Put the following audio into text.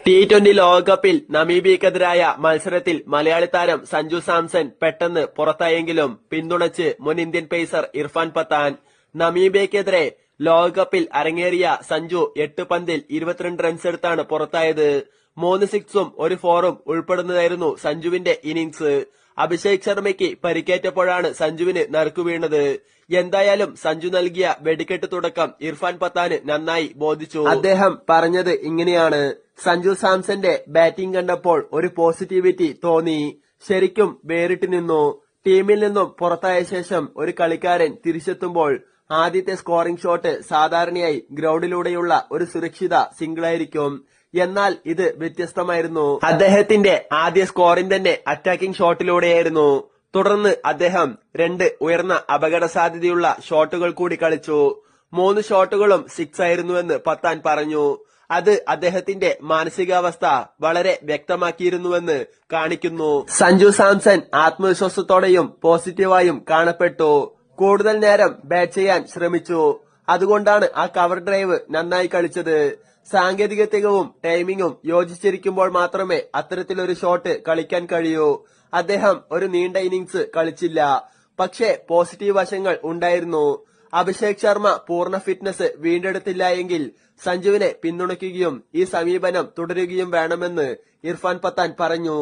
T20 ലോകകപ്പിൽ നമീബിയക്കെതിരായ മത്സരത്തിൽ മലയാളി താരം സഞ്ജു സാംസൺ പെട്ടെന്ന് പുറത്തായെങ്കിലും പിന്തുണച്ച് മുൻ ഇന്ത്യൻ പേസർ ഇർഫാൻ പത്താൻ. നമീബിയക്കെതിരെ ലോകകപ്പിൽ അരങ്ങേറിയ സഞ്ജു 8 പന്തിൽ 22 റൺസെടുത്താണ് പുറത്തായത്. 3 സിക്സും 1 ഫോറും ഉൾപ്പെടുന്നതായിരുന്നു സഞ്ജുവിന്റെ ഇന്നിംഗ്സ്. അഭിഷേക് ശർമ്മയ്ക്ക് പരിക്കേറ്റപ്പോഴാണ് സഞ്ജുവിന് നറുക്കുവീണത്. എന്തായാലും സഞ്ജു നൽകിയ വെടിക്കെട്ട് തുടക്കം ഇർഫാൻ പത്താന് നന്നായി ബോധിച്ചു. അദ്ദേഹം പറഞ്ഞത് ഇങ്ങനെയാണ്: സഞ്ജു സാംസന്റെ ബാറ്റിംഗ് കണ്ടപ്പോൾ ഒരു പോസിറ്റിവിറ്റി തോന്നി. ശരിക്കും വേറിട്ട് നിന്നു. ടീമിൽ നിന്നും പുറത്തായ ശേഷം ഒരു കളിക്കാരൻ തിരിച്ചെത്തുമ്പോൾ ആദ്യത്തെ സ്കോറിംഗ് ഷോട്ട് സാധാരണയായി ഗ്രൗണ്ടിലൂടെയുള്ള ഒരു സുരക്ഷിത സിംഗിളായിരിക്കും. എന്നാൽ ഇത് വ്യത്യസ്തമായിരുന്നു. അദ്ദേഹത്തിന്റെ ആദ്യ സ്കോറിംഗ് തന്നെ അറ്റാക്കിംഗ് ഷോട്ടിലൂടെയായിരുന്നു. തുടർന്ന് അദ്ദേഹം 2 ഉയർന്ന അപകട സാധ്യതയുള്ള ഷോട്ടുകൾ കൂടി കളിച്ചു. 3 ഷോട്ടുകളും സിക്സ് ആയിരുന്നുവെന്ന് പത്താൻ പറഞ്ഞു. അത് അദ്ദേഹത്തിന്റെ മാനസികാവസ്ഥ വളരെ വ്യക്തമാക്കിയിരുന്നുവെന്ന് കാണിക്കുന്നു. സഞ്ജു സാംസൺ ആത്മവിശ്വാസത്തോടെയും പോസിറ്റീവായും കാണപ്പെട്ടു. കൂടുതൽ നേരം ബാറ്റ് ചെയ്യാൻ ശ്രമിച്ചു. അതുകൊണ്ടാണ് ആ കവർ ഡ്രൈവ് നന്നായി കളിച്ചത്. സാങ്കേതിക തികവും ടൈമിംഗും യോജിച്ചിരിക്കുമ്പോൾ മാത്രമേ അത്തരത്തിലൊരു ഷോട്ട് കളിക്കാൻ കഴിയൂ. അദ്ദേഹം ഒരു നീണ്ട ഇന്നിംഗ്സ് കളിച്ചില്ല, പക്ഷേ പോസിറ്റീവ് വശങ്ങൾ ഉണ്ടായിരുന്നു. അഭിഷേക് ശർമ്മ പൂർണ്ണ ഫിറ്റ്നസ് വീണ്ടെടുത്തില്ല എങ്കിൽ സഞ്ജുവിനെ പിന്തുണയ്ക്കുകയും ഈ സമീപനം തുടരുകയും വേണമെന്ന് ഇർഫാൻ പത്താൻ പറഞ്ഞു.